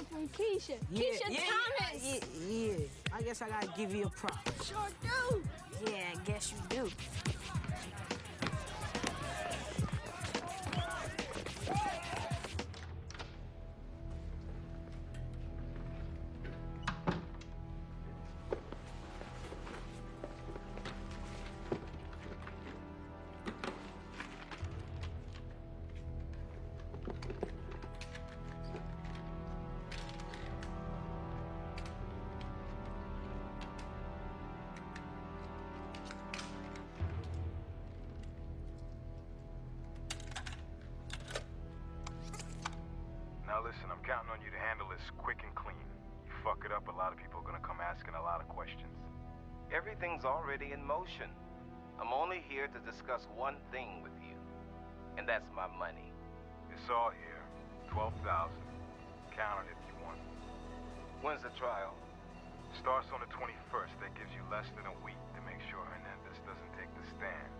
from Keisha. Yeah, Keisha Thomas. Yeah. I guess I gotta give you a prop. Sure do. Yeah, I guess you do. Now listen, I'm counting on you to handle this quick and clean. You fuck it up, a lot of people are gonna come asking a lot of questions. Everything's already in motion. I'm only here to discuss one thing with you, and that's my money. It's all here. 12,000. Count it if you want. When's the trial? Starts on the 21st. That gives you less than a week to make sure Hernandez doesn't take the stand.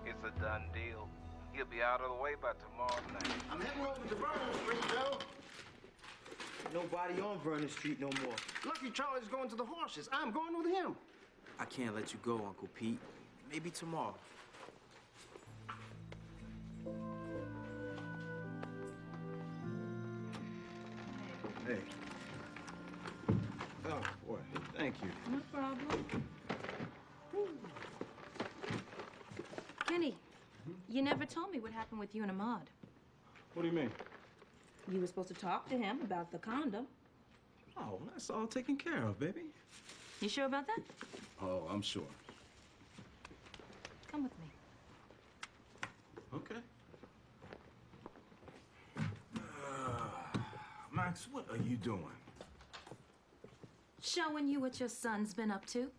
It's a done deal. He'll be out of the way by tomorrow night. I'm heading over to Vernon Street, Joe. Nobody on Vernon Street no more. Lucky Charlie's going to the horses. I'm going with him. I can't let you go, Uncle Pete. Maybe tomorrow. Hey. Oh, boy. Thank you. No problem. Kenny, you never told me what happened with you and Ahmad. What do you mean? You were supposed to talk to him about the condom. Oh, that's all taken care of, baby. You sure about that? Oh, I'm sure. Come with me. Okay. Max, what are you doing? Showing you what your son's been up to.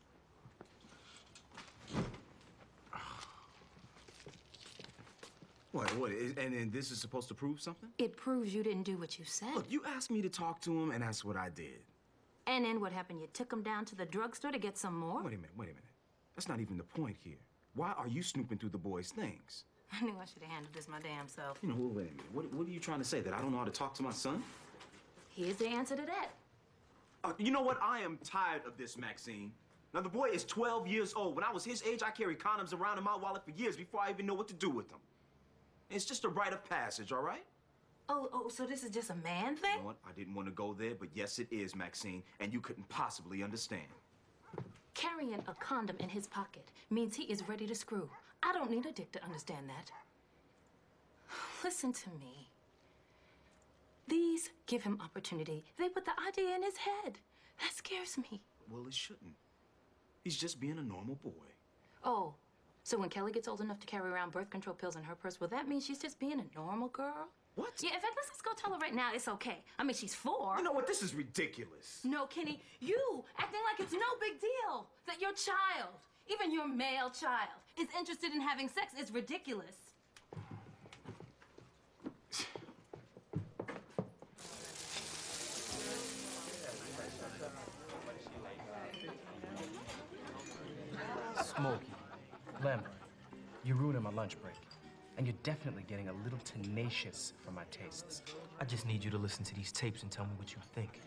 What? And this is supposed to prove something? It proves you didn't do what you said. Look, you asked me to talk to him, and that's what I did. And then what happened? You took him down to the drugstore to get some more? Wait a minute. That's not even the point here. Why are you snooping through the boy's things? I knew I should have handled this my damn self. You know, wait a minute. What are you trying to say, that I don't know how to talk to my son? Here's the answer to that. You know what? I am tired of this, Maxine. Now, the boy is 12 years old. When I was his age, I carried condoms around in my wallet for years before I even know what to do with them. It's just a rite of passage, all right? Oh, so this is just a man thing? You know what? I didn't want to go there, but yes, it is, Maxine, and you couldn't possibly understand. Carrying a condom in his pocket means he is ready to screw. I don't need a dick to understand that. Listen to me. These give him opportunity. They put the idea in his head. That scares me. Well, it shouldn't. He's just being a normal boy. Oh, so when Kelly gets old enough to carry around birth control pills in her purse, will that mean she's just being a normal girl? What? Yeah, in fact, let's just go tell her right now it's okay. I mean, she's 4. You know what? This is ridiculous. No, Kenny, you acting like it's no big deal that your child, even your male child, is interested in having sex is ridiculous. Smokey, lemon, you're ruining my lunch break. And you're definitely getting a little tenacious for my tastes. I just need you to listen to these tapes and tell me what you think.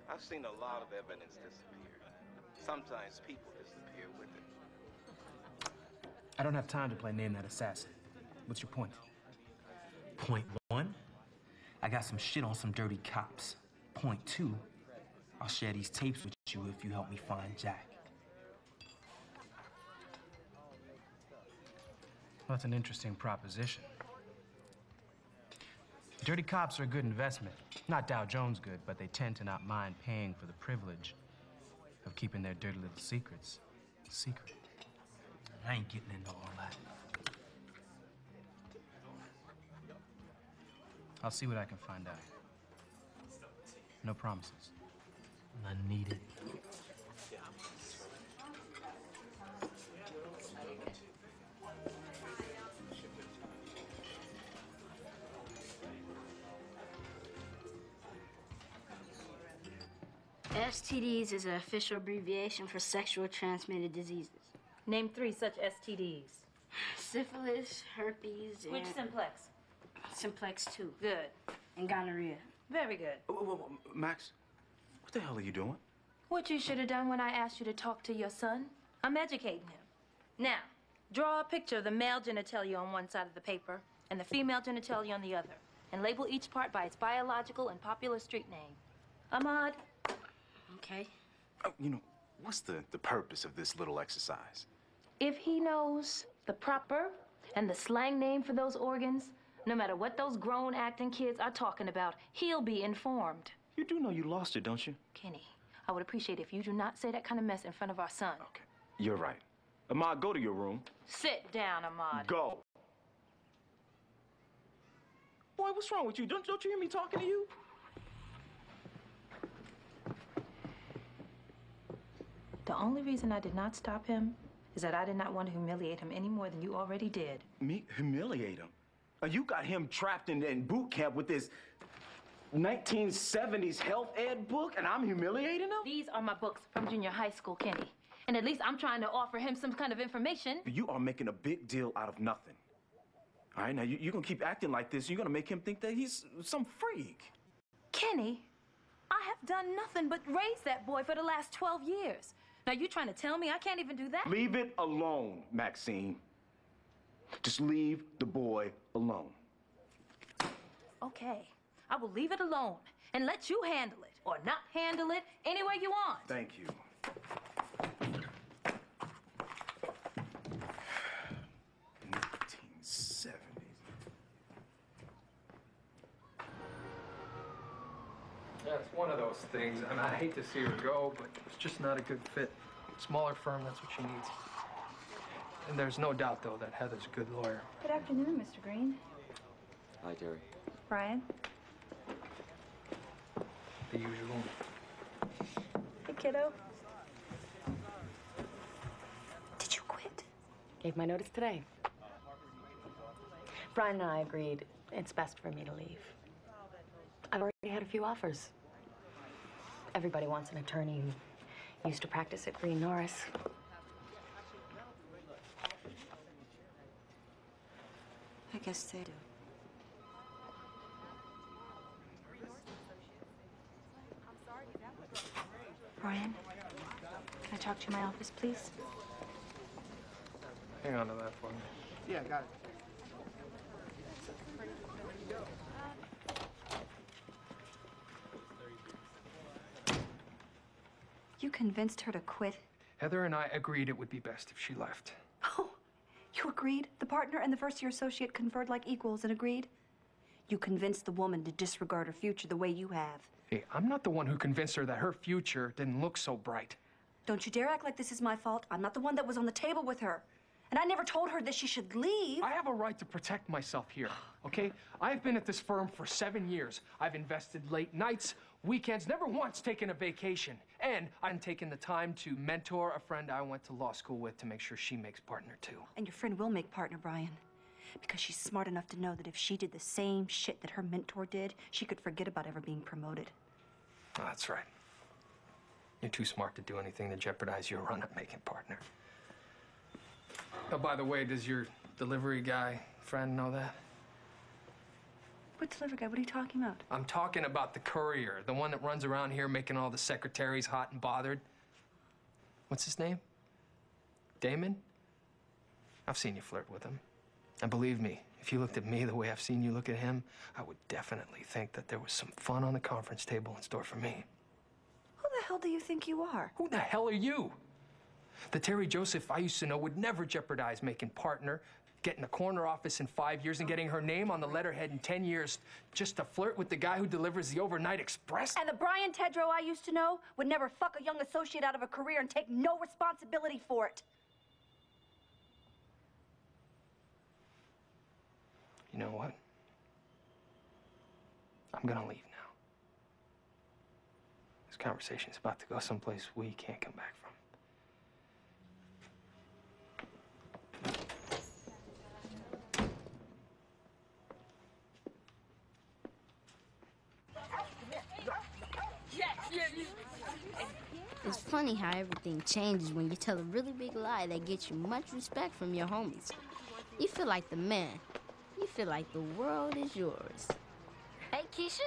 I've seen a lot of evidence disappear. Sometimes people disappear with it. I don't have time to play Name That Assassin. What's your point? Point 1, I got some shit on some dirty cops. Point 2, I'll share these tapes with you if you help me find Jack. Well, that's an interesting proposition. Dirty cops are a good investment. Not Dow Jones good, but they tend to not mind paying for the privilege of keeping their dirty little secrets secret. I ain't getting into all that. I'll see what I can find out. No promises. None needed. STDs is an official abbreviation for sexual transmitted diseases. Name 3 such STDs. Syphilis, herpes, and... Which simplex? Simplex 2. Good. and gonorrhea. Very good. Max, what the hell are you doing? What you should have done when I asked you to talk to your son. I'm educating him. Now, draw a picture of the male genitalia on one side of the paper and the female genitalia on the other, and label each part by its biological and popular street name. Ahmad. Okay. Oh, you know, what's the purpose of this little exercise? If he knows the proper and the slang name for those organs, no matter what those grown acting kids are talking about, he'll be informed. You do know you lost it, don't you? Kenny, I would appreciate if you do not say that kind of mess in front of our son. Okay, you're right. Ahmad, go to your room. Sit down, Ahmad. Go. Boy, what's wrong with you? Don't you hear me talking to you? The only reason I did not stop him is that I did not want to humiliate him any more than you already did. Me? Humiliate him? You got him trapped in boot camp with this 1970s health ed book, and I'm humiliating him? These are my books from junior high school, Kenny. And at least I'm trying to offer him some kind of information. You are making a big deal out of nothing. All right, now you're gonna keep acting like this. You're gonna make him think that he's some freak. Kenny, I have done nothing but raise that boy for the last 12 years. Now you trying to tell me I can't even do that? Leave it alone, Maxine. Just leave the boy alone. Okay, I will leave it alone and let you handle it, or not handle it, any way you want. Thank you. Yeah, it's one of those things, and I hate to see her go, but it's just not a good fit. Smaller firm, that's what she needs. And there's no doubt, though, that Heather's a good lawyer. Good afternoon, Mr. Green. Hi, Teri. Brian. The usual. Hey, kiddo. Did you quit? Gave my notice today. Brian and I agreed it's best for me to leave. I've already had a few offers. Everybody wants an attorney who used to practice at Green Norris. I guess they do. Brian, can I talk to you in my office, please? Hang on to that for me. Yeah, got it. You convinced her to quit? Heather and I agreed it would be best if she left. Oh, you agreed? The partner and the first-year associate conferred like equals and agreed? You convinced the woman to disregard her future the way you have. Hey, I'm not the one who convinced her that her future didn't look so bright. Don't you dare act like this is my fault. I'm not the one that was on the table with her. And I never told her that she should leave. I have a right to protect myself here, okay? I've been at this firm for 7 years. I've invested late nights, weekends, never once taken a vacation. And I'm taking the time to mentor a friend I went to law school with to make sure she makes partner too. And your friend will make partner, Brian. Because she's smart enough to know that if she did the same shit that her mentor did, she could forget about ever being promoted. Oh, that's right. You're too smart to do anything to jeopardize your run at making partner. Oh, by the way, does your delivery guy friend know that? What delivery guy? What are you talking about? I'm talking about the courier, the one that runs around here making all the secretaries hot and bothered. What's his name? Damon? I've seen you flirt with him. And believe me, if you looked at me the way I've seen you look at him, I would definitely think that there was some fun on the conference table in store for me. Who the hell do you think you are? Who the hell are you? The Teri Joseph I used to know would never jeopardize making partner, getting a corner office in 5 years, and getting her name on the letterhead in 10 years just to flirt with the guy who delivers the overnight express? And the Brian Tedrow I used to know would never fuck a young associate out of a career and take no responsibility for it. You know what? I'm gonna leave now. This conversation's about to go someplace we can't come back from. It's funny how everything changes when you tell a really big lie that gets you much respect from your homies. You feel like the man. You feel like the world is yours. Hey, Keisha?